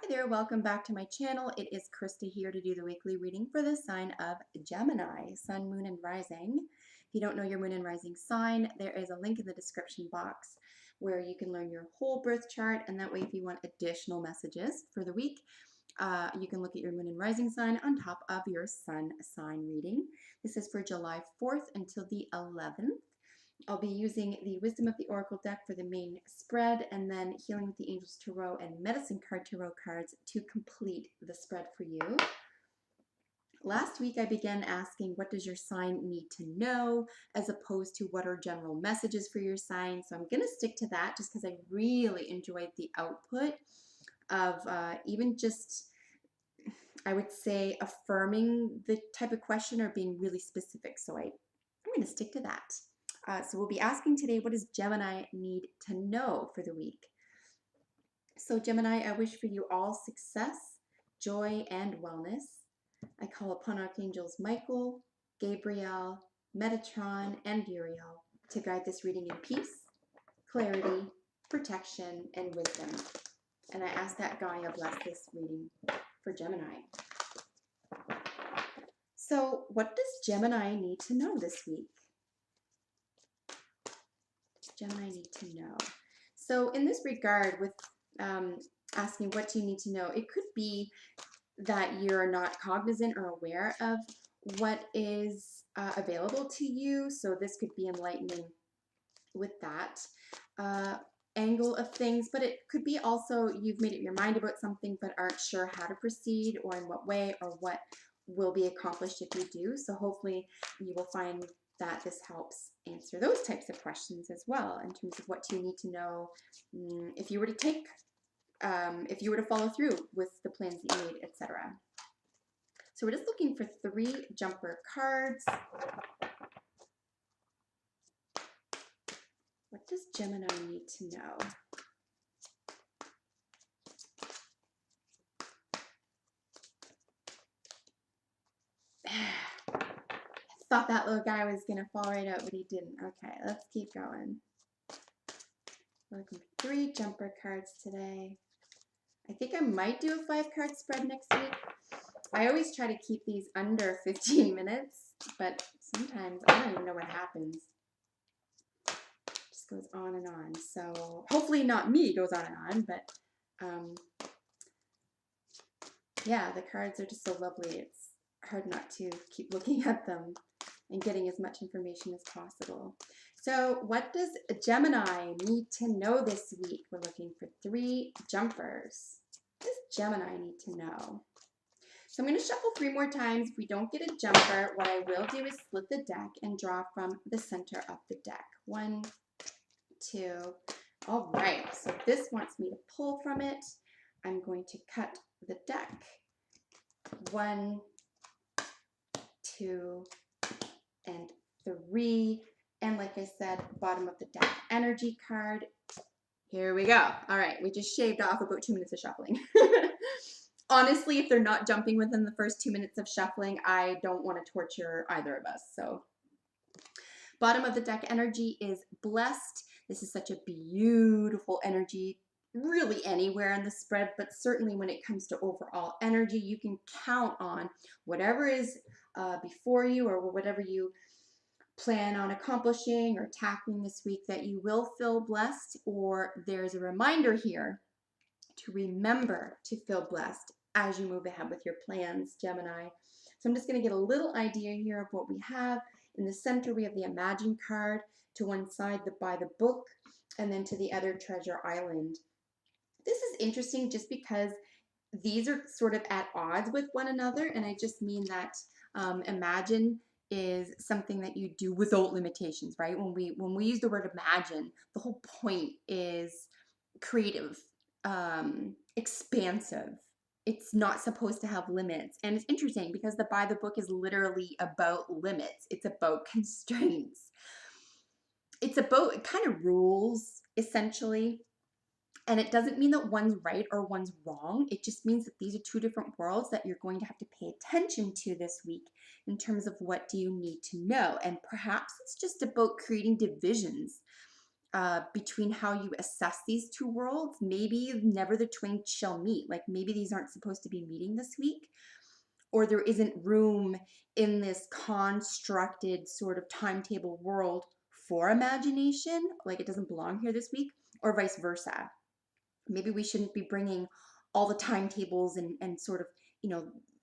Hi there, welcome back to my channel. It is Krista here to do the weekly reading for the sign of Gemini, Sun, Moon, and Rising. If you don't know your Moon and Rising sign, there is a link in the description box where you can learn your whole birth chart, and that way if you want additional messages for the week, you can look at your Moon and Rising sign on top of your Sun sign reading. This is for July 4th until the 11th. I'll be using the Wisdom of the Oracle deck for the main spread, and then Healing with the Angels Tarot and Medicine Card Tarot cards to complete the spread for you. Last week I began asking, what does your sign need to know, as opposed to what are general messages for your sign. So I'm going to stick to that just because I really enjoyed the output of even just, I would say, affirming the type of question or being really specific. So I'm going to stick to that. So we'll be asking today, what does Gemini need to know for the week? So Gemini, I wish for you all success, joy, and wellness. I call upon Archangels Michael, Gabriel, Metatron, and Uriel to guide this reading in peace, clarity, protection, and wisdom. And I ask that Gaia bless this reading for Gemini. So what does Gemini need to know this week? Gemini need to know. So in this regard, with asking what do you need to know, it could be that you're not cognizant or aware of what is available to you. So this could be enlightening with that angle of things, but it could be also you've made up your mind about something but aren't sure how to proceed or in what way or what will be accomplished if you do. So hopefully you will find that this helps answer those types of questions as well, in terms of what you need to know if you were to take, if you were to follow through with the plans that you made, etc. So we're just looking for 3 jumper cards. What does Gemini need to know? Thought that little guy was going to fall right out, but he didn't. Okay, let's keep going. We're looking for 3 jumper cards today. I think I might do a 5-card spread next week. I always try to keep these under 15 minutes, but sometimes I don't even know what happens. It just goes on and on. So hopefully not me goes on and on, but yeah, the cards are just so lovely. It's hard not to keep looking at them and getting as much information as possible. So what does Gemini need to know this week? We're looking for 3 jumpers. What does Gemini need to know? So I'm going to shuffle 3 more times. If we don't get a jumper, what I will do is split the deck and draw from the center of the deck. 1, 2. All right, so this wants me to pull from it. I'm going to cut the deck. 1, 2, and 3. And like I said, bottom of the deck energy card. Here we go. All right, we just shaved off about 2 minutes of shuffling. Honestly, if they're not jumping within the first 2 minutes of shuffling, I don't want to torture either of us. So bottom of the deck energy is blessed. This is such a beautiful energy, really anywhere in the spread, but certainly when it comes to overall energy, you can count on whatever is before you or whatever you plan on accomplishing or tackling this week, that you will feel blessed, or there's a reminder here to remember to feel blessed as you move ahead with your plans, Gemini. So I'm just going to get a little idea here of what we have. In the center, we have the Imagine card. To one side, the By the Book, and then to the other, Treasure Island. This is interesting just because these are sort of at odds with one another, and I just mean that Imagine is something that you do without limitations, right? When we use the word imagine, the whole point is creative, expansive. It's not supposed to have limits. And it's interesting because the By the Book is literally about limits. It's about constraints. It's about kind of rules, essentially. And it doesn't mean that one's right or one's wrong. It just means that these are 2 different worlds that you're going to have to pay attention to this week in terms of what do you need to know. And perhaps it's just about creating divisions between how you assess these two worlds. Maybe never the twain shall meet. Like maybe these aren't supposed to be meeting this week, or there isn't room in this constructed sort of timetable world for imagination. Like it doesn't belong here this week, or vice versa. Maybe we shouldn't be bringing all the timetables and sort of,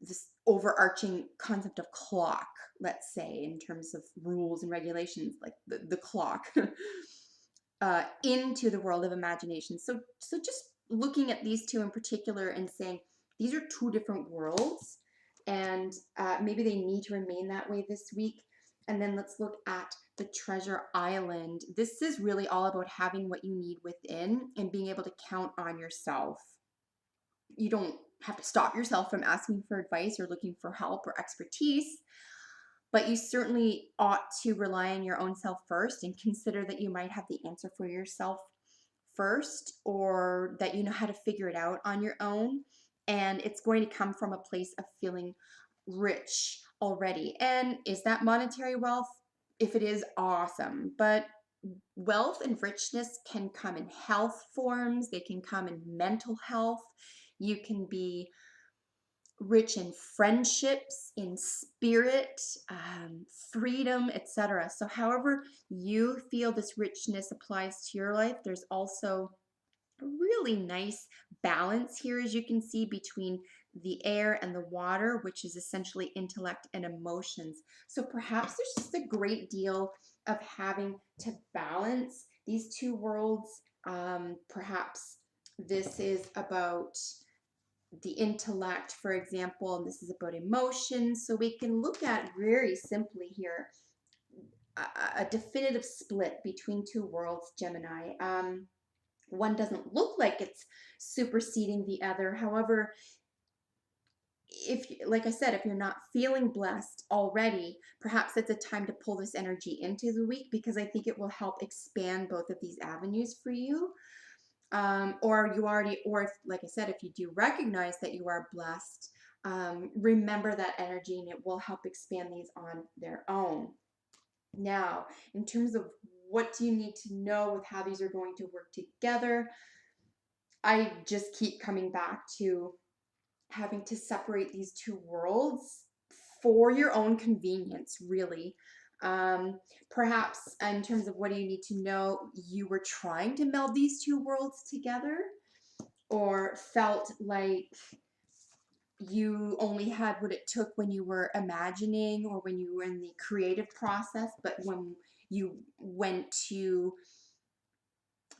this overarching concept of clock, let's say, in terms of rules and regulations, like the clock, into the world of imagination. So just looking at these two in particular and saying these are two different worlds, and maybe they need to remain that way this week. And then let's look at the treasure island. This is really all about having what you need within and being able to count on yourself. You don't have to stop yourself from asking for advice or looking for help or expertise, but you certainly ought to rely on your own self first and consider that you might have the answer for yourself first, or that you know how to figure it out on your own. And it's going to come from a place of feeling rich already. And is that monetary wealth? If it is, awesome. But wealth and richness can come in health forms, they can come in mental health. You can be rich in friendships, in spirit, freedom, etc. So, however you feel this richness applies to your life, there's also a really nice balance here, as you can see, between the air and the water, which is essentially intellect and emotions. So perhaps there's just a great deal of having to balance these two worlds. Perhaps this is about the intellect, for example, and this is about emotions. So we can look at very simply here a definitive split between two worlds, Gemini. One doesn't look like it's superseding the other. However, if, like I said, if you're not feeling blessed already, perhaps it's a time to pull this energy into the week, because I think it will help expand both of these avenues for you. Or you already, or if, like I said, if you do recognize that you are blessed, remember that energy and it will help expand these on their own. Now, in terms of what do you need to know with how these are going to work together, I just keep coming back to having to separate these two worlds for your own convenience, really. Um, Perhaps in terms of what do you need to know, you were trying to meld these two worlds together, or felt like you only had what it took when you were imagining or when you were in the creative process, but when you went to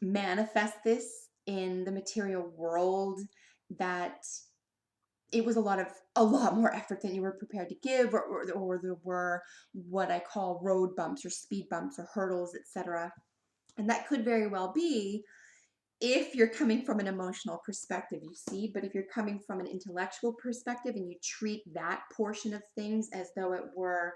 manifest this in the material world, that it was a lot more effort than you were prepared to give, or there were what I call road bumps or speed bumps or hurdles, etc. And that could very well be if you're coming from an emotional perspective, you see. But if you're coming from an intellectual perspective and you treat that portion of things as though it were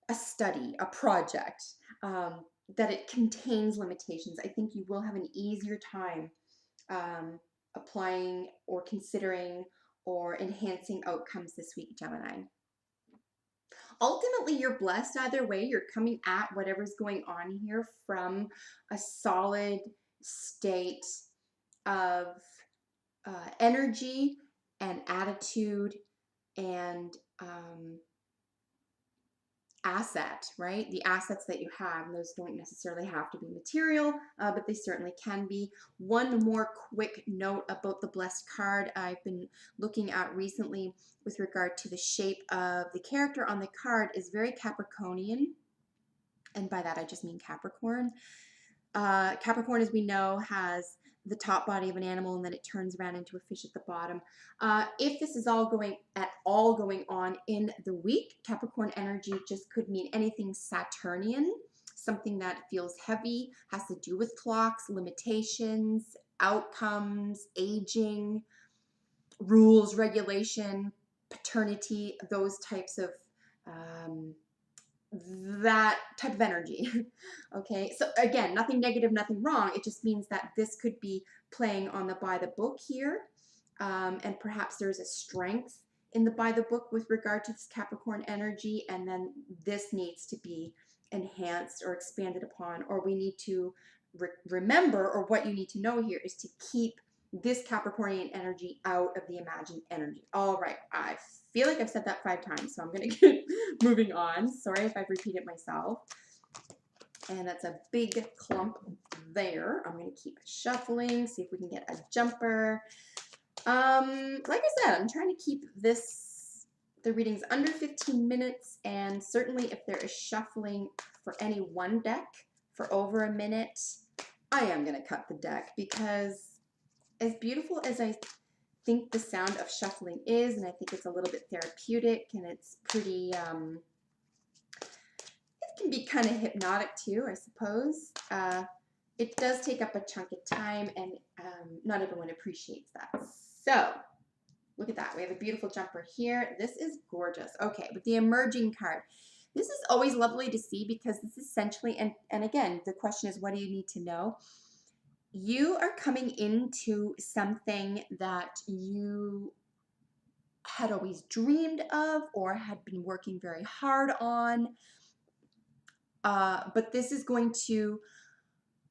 a study, a project, that it contains limitations, I think you will have an easier time applying or considering or enhancing outcomes this week, Gemini. Ultimately, you're blessed either way. You're coming at whatever's going on here from a solid state of energy and attitude and asset, right? The assets that you have, those don't necessarily have to be material, but they certainly can be. One more quick note about the blessed card I've been looking at recently with regard to the shape of the character on the card is very Capricornian, and by that I just mean Capricorn. Capricorn, as we know, has the top body of an animal and then it turns around into a fish at the bottom. If this is all going on in the week, Capricorn energy just could mean anything Saturnian, something that feels heavy, has to do with clocks, limitations, outcomes, aging, rules, regulation, paternity, those types of that type of energy. Okay, so again, nothing negative, nothing wrong. It just means that this could be playing on the by the book here, and perhaps there's a strength in the by the book with regard to this Capricorn energy, and then this needs to be enhanced or expanded upon, or we need to remember, or what you need to know here, is to keep this Capricornian energy out of the imagined energy. All right, I feel like I've said that 5 times, so I'm going to keep moving on. Sorry if I've repeated myself. And that's a big clump there. I'm going to keep shuffling, see if we can get a jumper. Like I said, I'm trying to keep the readings under 15 minutes, and certainly if there is shuffling for any one deck for over a minute, I am going to cut the deck, because as beautiful as I think the sound of shuffling is, and I think it's a little bit therapeutic, and it's pretty, it can be kind of hypnotic too, I suppose. It does take up a chunk of time, and not everyone appreciates that. So, look at that. We have a beautiful jumper here. This is gorgeous. Okay, with the emerging card. This is always lovely to see, because this essentially, and again, the question is, what do you need to know? You are coming into something that you had always dreamed of or had been working very hard on, but this is going to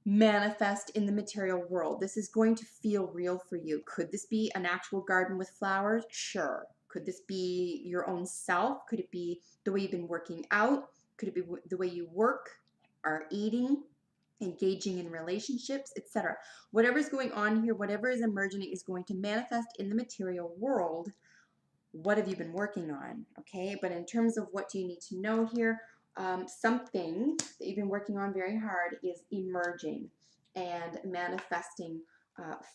manifest in the material world. This is going to feel real for you. Could this be an actual garden with flowers? Sure. Could this be your own self? Could it be the way you've been working out? Could it be the way you work, are eating, engaging in relationships, etc.? Whatever's going on here, whatever is emerging, is going to manifest in the material world. What have you been working on? Okay, but in terms of what do you need to know here, something that you've been working on very hard is emerging and manifesting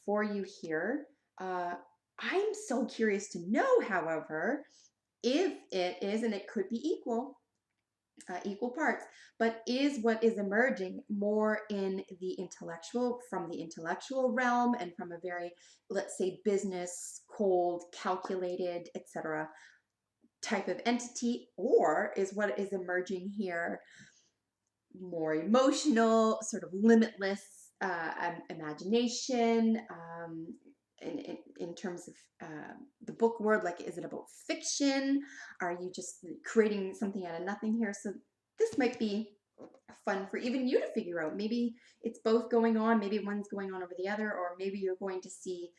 for you here. I'm so curious to know, however, if it is, and it could be equal parts, but is what is emerging more in the intellectual, from the intellectual realm, and from a very, let's say, business, cold, calculated, etc. type of entity, or is what is emerging here more emotional, sort of limitless imagination, in terms of the book word, like, is it about fiction? Are you just creating something out of nothing here? So this might be fun for even you to figure out. Maybe it's both going on, maybe one's going on over the other, or maybe you're going to see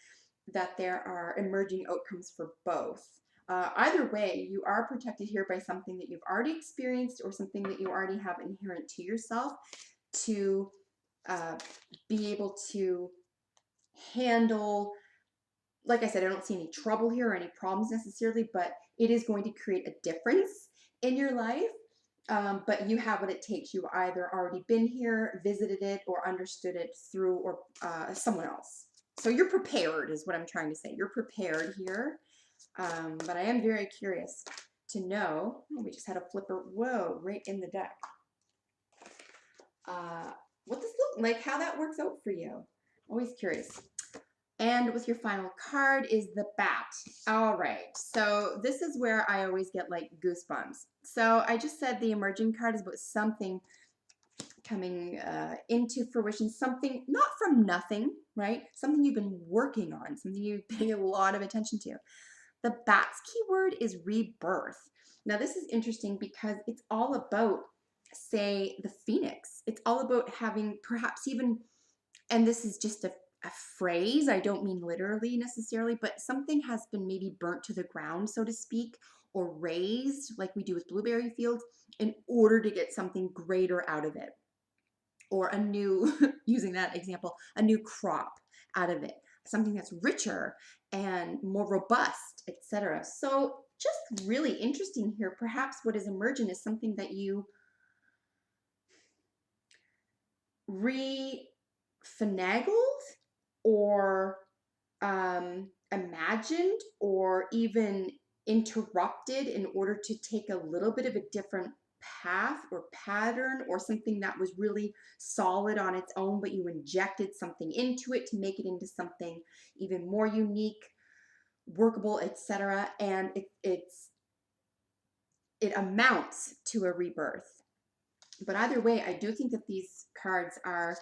that there are emerging outcomes for both. Either way, you are protected here by something that you've already experienced, or something that you already have inherent to yourself, to be able to handle. Like I said, I don't see any trouble here or any problems necessarily, but it is going to create a difference in your life. But you have what it takes. You've either already been here, visited it, or understood it through or someone else. So you're prepared, is what I'm trying to say. You're prepared here. But I am very curious to know. Oh, we just had a flipper. Whoa, right in the deck. What this look like, how that works out for you. Always curious. And with your final card is the bat. All right, so this is where I always get like goosebumps. So I just said the emerging card is about something coming into fruition, something not from nothing, right? Something you've been working on, something you've paid a lot of attention to. The bat's keyword is rebirth. Now this is interesting because it's all about, say, the phoenix. It's all about having perhaps even, and this is just a phrase, I don't mean literally necessarily, but something has been maybe burnt to the ground, so to speak, or raised like we do with blueberry fields, in order to get something greater out of it, or a new, using that example, a new crop out of it, something that's richer and more robust, etc. So just really interesting here. Perhaps what is emergent is something that you finagled, or imagined, or even interrupted in order to take a little bit of a different path or pattern, or something that was really solid on its own, but you injected something into it to make it into something even more unique, workable, etc. And it amounts to a rebirth. But either way, I do think that these cards are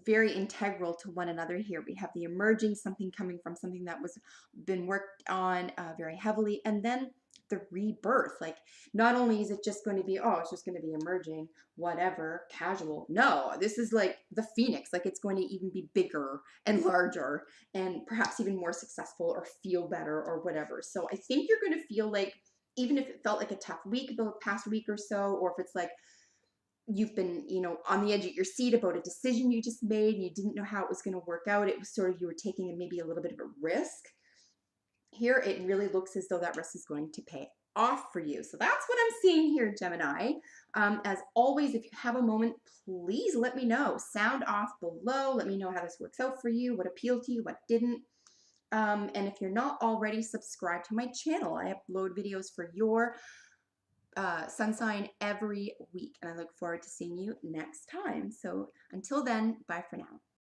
very integral to one another here. We have the emerging, something coming from something that was been worked on very heavily, and then the rebirth. Like, not only is it just going to be, oh, it's just going to be emerging, whatever, casual. No, this is like the phoenix. Like, it's going to even be bigger and larger and perhaps even more successful or feel better or whatever. So I think you're going to feel like, even if it felt like a tough week the past week or so, or if it's like you've been, on the edge of your seat about a decision you just made and you didn't know how it was going to work out, it was sort of you were taking maybe a little bit of a risk. Here, it really looks as though that risk is going to pay off for you. So that's what I'm seeing here, Gemini. As always, if you have a moment, please let me know. Sound off below. Let me know how this works out for you, what appealed to you, what didn't. And if you're not already subscribed to my channel, I upload videos for your sun sign every week. And I look forward to seeing you next time. So until then, bye for now.